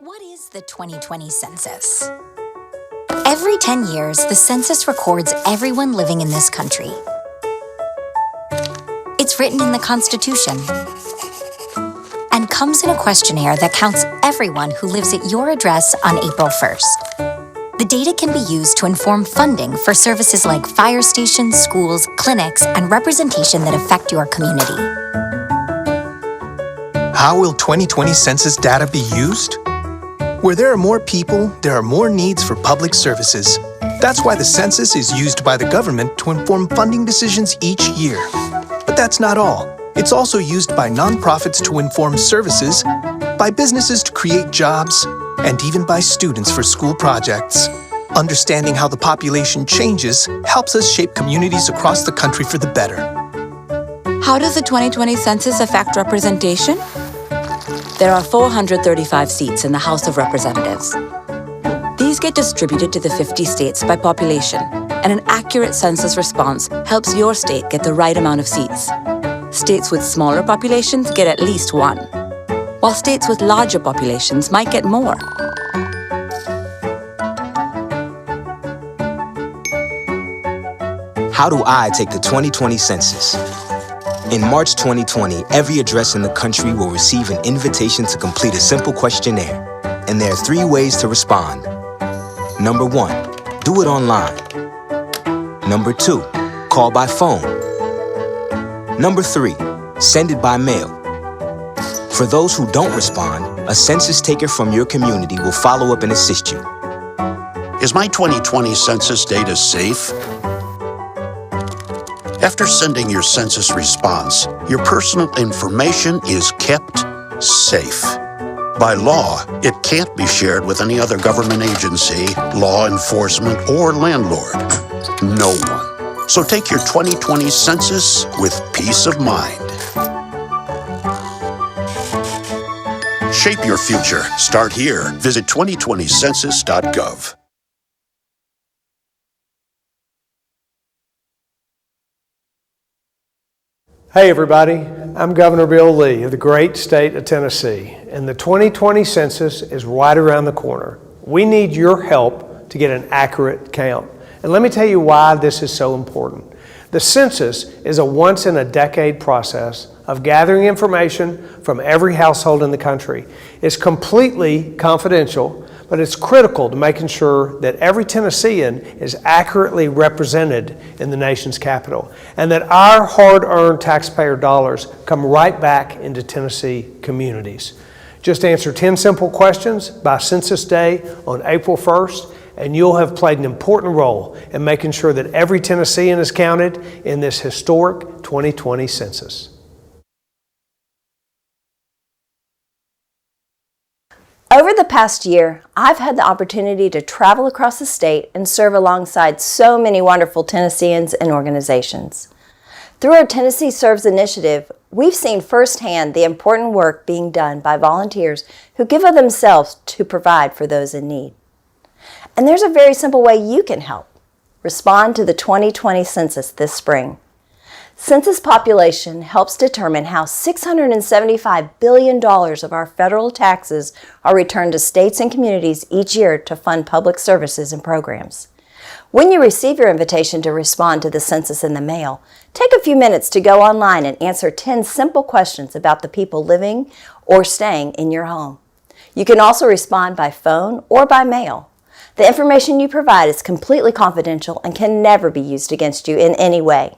What is the 2020 census? Every 10 years, the census records everyone living in this country. It's written in the Constitution and comes in a questionnaire that counts everyone who lives at your address on April 1st. The data can be used to inform funding for services like fire stations, schools, clinics, and representation that affect your community. How will 2020 census data be used? Where there are more people, there are more needs for public services. That's why the census is used by the government to inform funding decisions each year. But that's not all. It's also used by nonprofits to inform services, by businesses to create jobs, and even by students for school projects. Understanding how the population changes helps us shape communities across the country for the better. How does the 2020 census affect representation? There are 435 seats in the House of Representatives. These get distributed to the 50 states by population, and an accurate census response helps your state get the right amount of seats. States with smaller populations get at least one, while states with larger populations might get more. How do I take the 2020 census? In March 2020, every address in the country will receive an invitation to complete a simple questionnaire, and there are 3 ways to respond. Number 1, do it online. Number 2, call by phone. Number 3, send it by mail. For those who don't respond, a census taker from your community will follow up and assist you. Is my 2020 census data safe? After sending your census response, your personal information is kept safe. By law, it can't be shared with any other government agency, law enforcement, or landlord. No one. So take your 2020 census with peace of mind. Shape your future. Start here. Visit 2020census.gov. Hey everybody, I'm Governor Bill Lee of the great state of Tennessee, and the 2020 census is right around the corner. We need your help to get an accurate count. And let me tell you why this is so important. The census is a once-in-a-decade process of gathering information from every household in the country. It's completely confidential, but it's critical to making sure that every Tennessean is accurately represented in the nation's capital, and that our hard-earned taxpayer dollars come right back into Tennessee communities. Just answer 10 simple questions by Census Day on April 1st, and you'll have played an important role in making sure that every Tennessean is counted in this historic 2020 census. Over the past year, I've had the opportunity to travel across the state and serve alongside so many wonderful Tennesseans and organizations. Through our Tennessee Serves initiative, we've seen firsthand the important work being done by volunteers who give of themselves to provide for those in need. And there's a very simple way you can help. Respond to the 2020 census this spring. Census population helps determine how $675 billion of our federal taxes are returned to states and communities each year to fund public services and programs. When you receive your invitation to respond to the census in the mail, take a few minutes to go online and answer 10 simple questions about the people living or staying in your home. You can also respond by phone or by mail. The information you provide is completely confidential and can never be used against you in any way.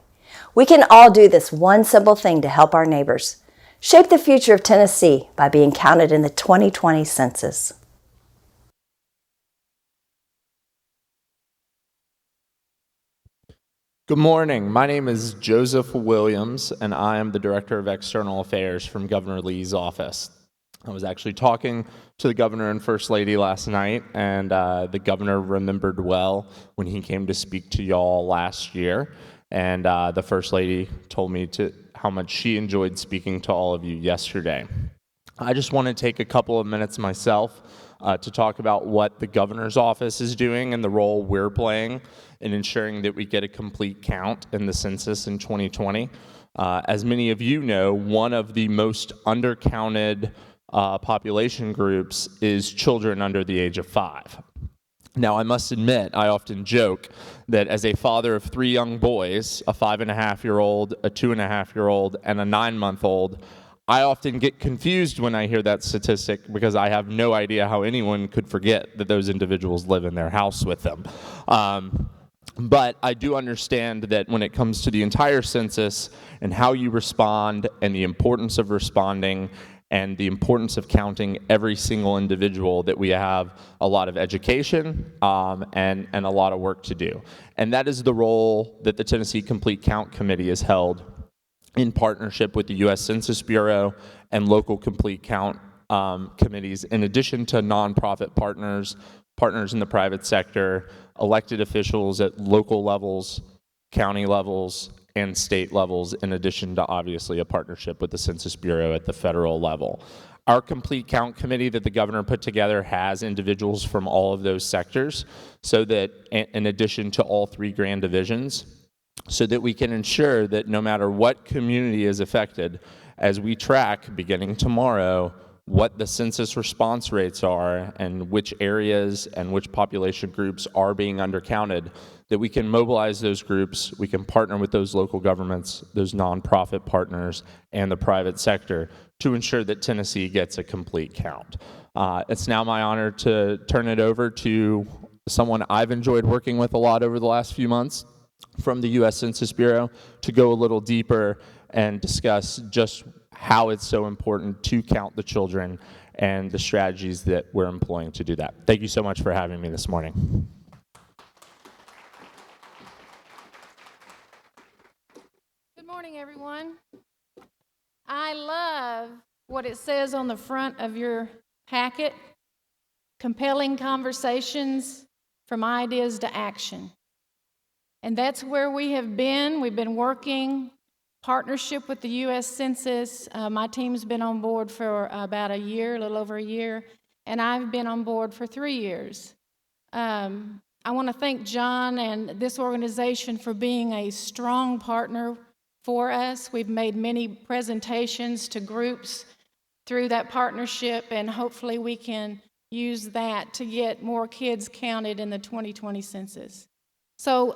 We can all do this one simple thing to help our neighbors. Shape the future of Tennessee by being counted in the 2020 census. Good morning. My name is Joseph Williams, and I am the Director of External Affairs from Governor Lee's office. I was actually talking to the governor and First Lady last night, and the governor remembered well when he came to speak to y'all last year. And the First Lady told me how much she enjoyed speaking to all of you yesterday. I just want to take a couple of minutes myself to talk about what the governor's office is doing and the role we're playing in ensuring that we get a complete count in the census in 2020. As many of you know, one of the most undercounted population groups is children under the age of 5. Now, I must admit, I often joke that as a father of 3 young boys, a 5.5-year-old, a 2.5-year-old, and a 9-month-old, I often get confused when I hear that statistic because I have no idea how anyone could forget that those individuals live in their house with them. But I do understand that when it comes to the entire census and how you respond and the importance of responding and the importance of counting every single individual, that we have a lot of education and a lot of work to do. And that is the role that the Tennessee Complete Count Committee has held in partnership with the U.S. Census Bureau and local complete count committees, in addition to nonprofit partners in the private sector, elected officials at local levels, county levels, and state levels, in addition to obviously a partnership with the Census Bureau at the federal level. Our Complete Count Committee that the governor put together has individuals from all of those sectors, so that in addition to all 3 grand divisions, so that we can ensure that no matter what community is affected, as we track beginning tomorrow what the census response rates are and which areas and which population groups are being undercounted, that we can mobilize those groups, we can partner with those local governments, those nonprofit partners, and the private sector to ensure that Tennessee gets a complete count. It's now my honor to turn it over to someone I've enjoyed working with a lot over the last few months from the U.S. Census Bureau to go a little deeper and discuss just how it's so important to count the children and the strategies that we're employing to do that. Thank you so much for having me this morning. Good morning, everyone. I love what it says on the front of your packet: compelling conversations from ideas to action. And that's where we have been. We've been working partnership with the U.S. Census. My team's been on board for about a year, a little over a year, and I've been on board for 3 years. I want to thank John and this organization for being a strong partner for us. We've made many presentations to groups through that partnership, and hopefully we can use that to get more kids counted in the 2020 census. So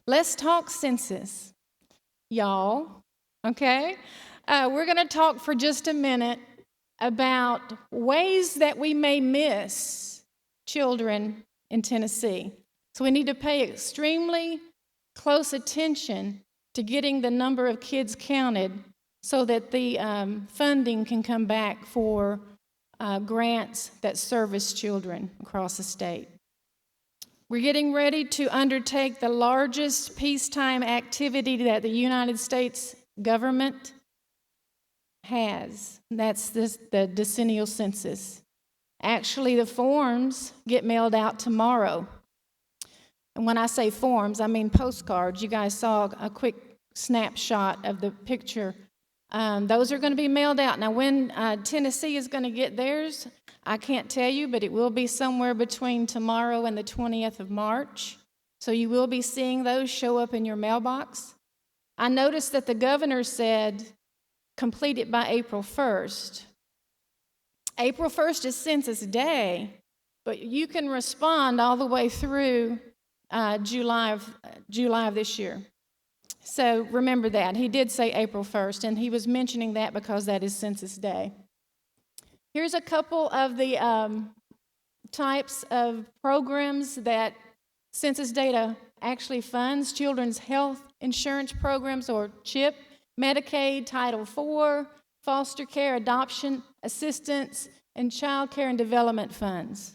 let's talk census, y'all, okay? We're going to talk for just a minute about ways that we may miss children in Tennessee. So we need to pay extremely close attention to getting the number of kids counted so that the funding can come back for grants that service children across the state. We're getting ready to undertake the largest peacetime activity that the United States government has. That's the decennial census. Actually, the forms get mailed out tomorrow. And when I say forms, I mean postcards. You guys saw a quick snapshot of the picture. Those are going to be mailed out. Now, when Tennessee is going to get theirs, I can't tell you, but it will be somewhere between tomorrow and the 20th of March. So you will be seeing those show up in your mailbox. I noticed that the governor said complete it by April 1st. April 1st is Census Day, but you can respond all the way through July of this year. So remember that. He did say April 1st, and he was mentioning that because that is Census Day. Here's a couple of the types of programs that census data actually funds: children's health insurance programs, or CHIP, Medicaid, Title IV, foster care, adoption assistance, and child care and development funds.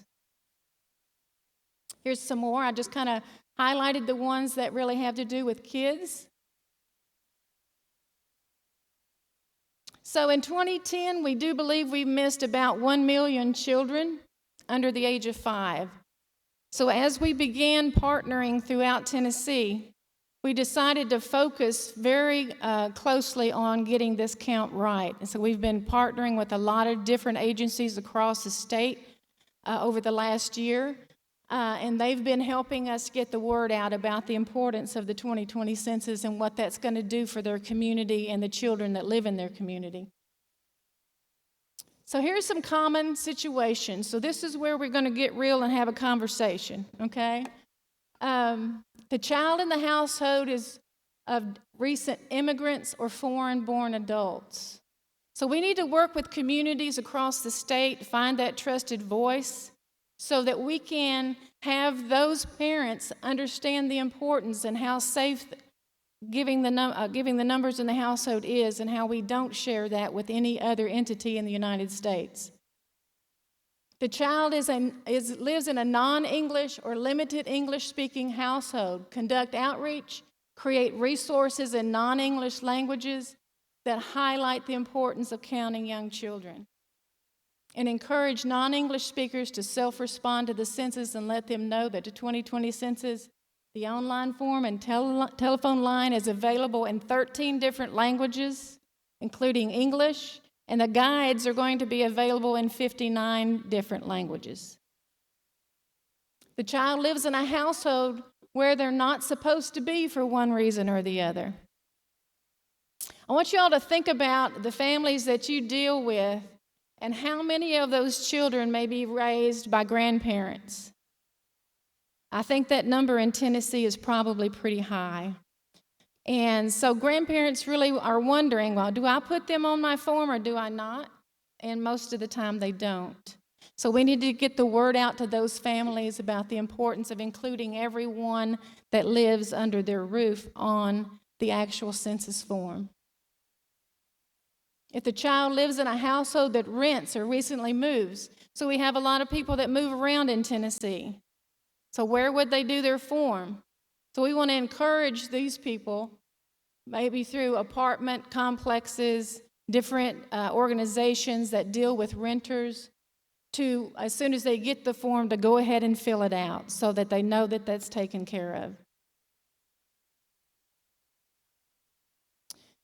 Here's some more. I just kind of highlighted the ones that really have to do with kids. So in 2010, we do believe we missed about 1 million children under the age of 5. So as we began partnering throughout Tennessee, we decided to focus very closely on getting this count right. And so we've been partnering with a lot of different agencies across the state over the last year, and they've been helping us get the word out about the importance of the 2020 census and what that's going to do for their community and the children that live in their community. So here's some common situations. So this is where we're going to get real and have a conversation, okay? The child in the household is of recent immigrants or foreign-born adults. So we need to work with communities across the state to find that trusted voice so that we can have those parents understand the importance and how safe giving the numbers in the household is, and how we don't share that with any other entity in the United States. The child lives in a non-English or limited English-speaking household. Conduct outreach, create resources in non-English languages that highlight the importance of counting young children. And encourage non-English speakers to self-respond to the census and let them know that the 2020 census, the online form and telephone line is available in 13 different languages, including English, and the guides are going to be available in 59 different languages. The child lives in a household where they're not supposed to be for one reason or the other. I want you all to think about the families that you deal with and how many of those children may be raised by grandparents. I think that number in Tennessee is probably pretty high. And so grandparents really are wondering, well, do I put them on my form or do I not? And most of the time they don't. So we need to get the word out to those families about the importance of including everyone that lives under their roof on the actual census form. If the child lives in a household that rents or recently moves, so we have a lot of people that move around in Tennessee. So where would they do their form? So we want to encourage these people, maybe through apartment complexes, different organizations that deal with renters, to, as soon as they get the form, to go ahead and fill it out so that they know that that's taken care of.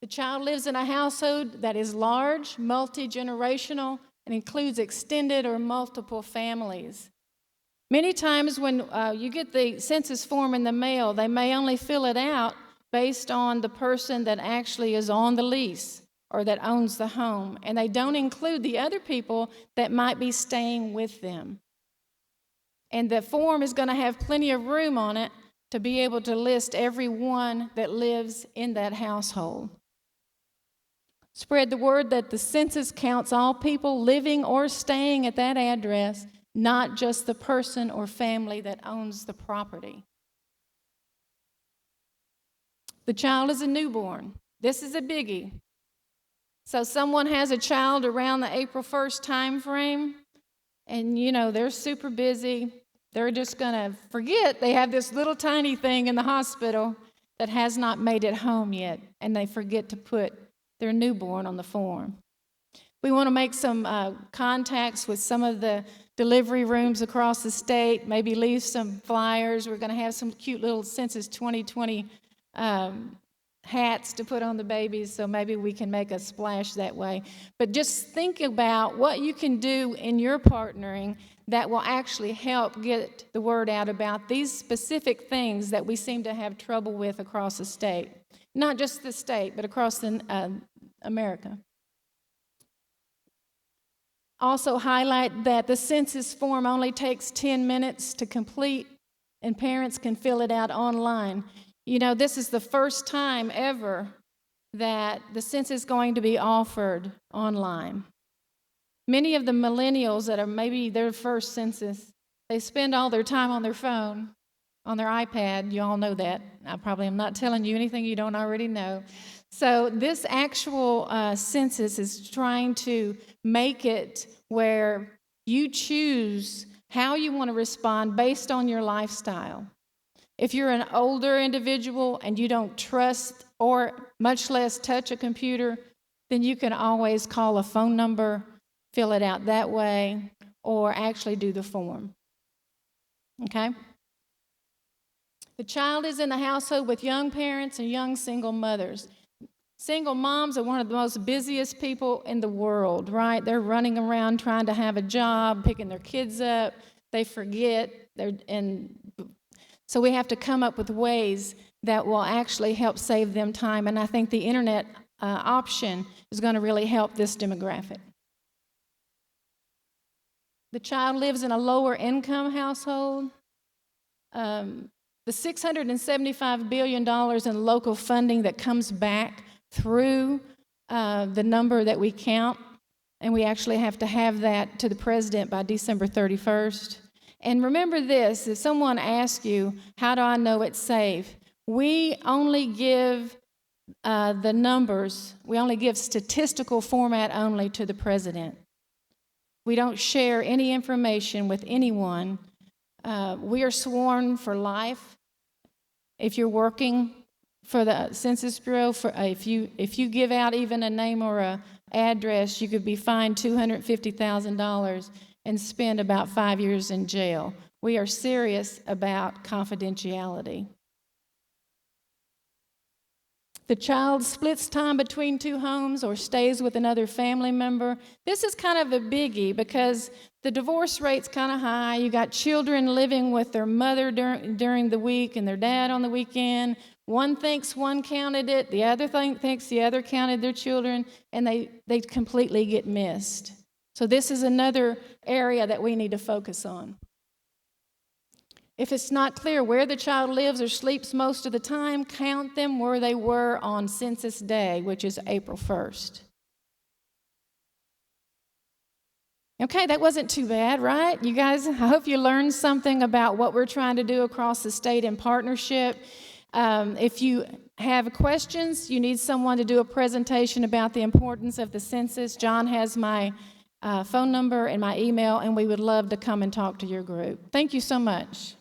The child lives in a household that is large, multi-generational, and includes extended or multiple families. Many times when you get the census form in the mail, they may only fill it out based on the person that actually is on the lease or that owns the home, and they don't include the other people that might be staying with them. And the form is going to have plenty of room on it to be able to list everyone that lives in that household. Spread the word that the census counts all people living or staying at that address, not just the person or family that owns the property. The child is a newborn. This is a biggie. So someone has a child around the April 1st time frame, and they're super busy. They're just going to forget they have this little tiny thing in the hospital that has not made it home yet, and they forget to put their newborn on the form. We want to make some contacts with some of the delivery rooms across the state, maybe leave some flyers. We're going to have some cute little Census 2020 hats to put on the babies, so maybe we can make a splash that way. But just think about what you can do in your partnering that will actually help get the word out about these specific things that we seem to have trouble with across the state. Not just the state, but across America. Also highlight that the census form only takes 10 minutes to complete, and parents can fill it out online. This is the first time ever that the census is going to be offered online. Many of the millennials that are maybe their first census, they spend all their time on their phone, on their iPad. You all know that. I probably am not telling you anything you don't already know. So this actual census is trying to make it where you choose how you want to respond based on your lifestyle. If you're an older individual and you don't trust or much less touch a computer, then you can always call a phone number, fill it out that way, or actually do the form. Okay? The child is in the household with young parents and young single mothers. Single moms are one of the most busiest people in the world, right? They're running around trying to have a job, picking their kids up. They forget. So we have to come up with ways that will actually help save them time. And I think the internet option is going to really help this demographic. the child lives in a lower income household, the $675 billion in local funding that comes back through the number that we count, and we actually have to have that to the president by December 31st. And remember this, if someone asks you, how do I know it's safe? We only give the numbers, we only give statistical format only to the president. We don't share any information with anyone. We are sworn for life. If you're working for the Census Bureau, if you give out even a name or a address, you could be fined $250,000 and spend about 5 years in jail. We are serious about confidentiality. The child splits time between two homes or stays with another family member. This is kind of a biggie because the divorce rate's kind of high. You got children living with their mother during the week and their dad on the weekend. One thinks one counted it, the other thinks the other counted their children, and they completely get missed. So this is another area that we need to focus on. If it's not clear where the child lives or sleeps most of the time, count them where they were on Census Day, which is April 1st. Okay, that wasn't too bad, right? You guys, I hope you learned something about what we're trying to do across the state in partnership. If you have questions, you need someone to do a presentation about the importance of the census, John has my phone number and my email, and we would love to come and talk to your group. Thank you so much.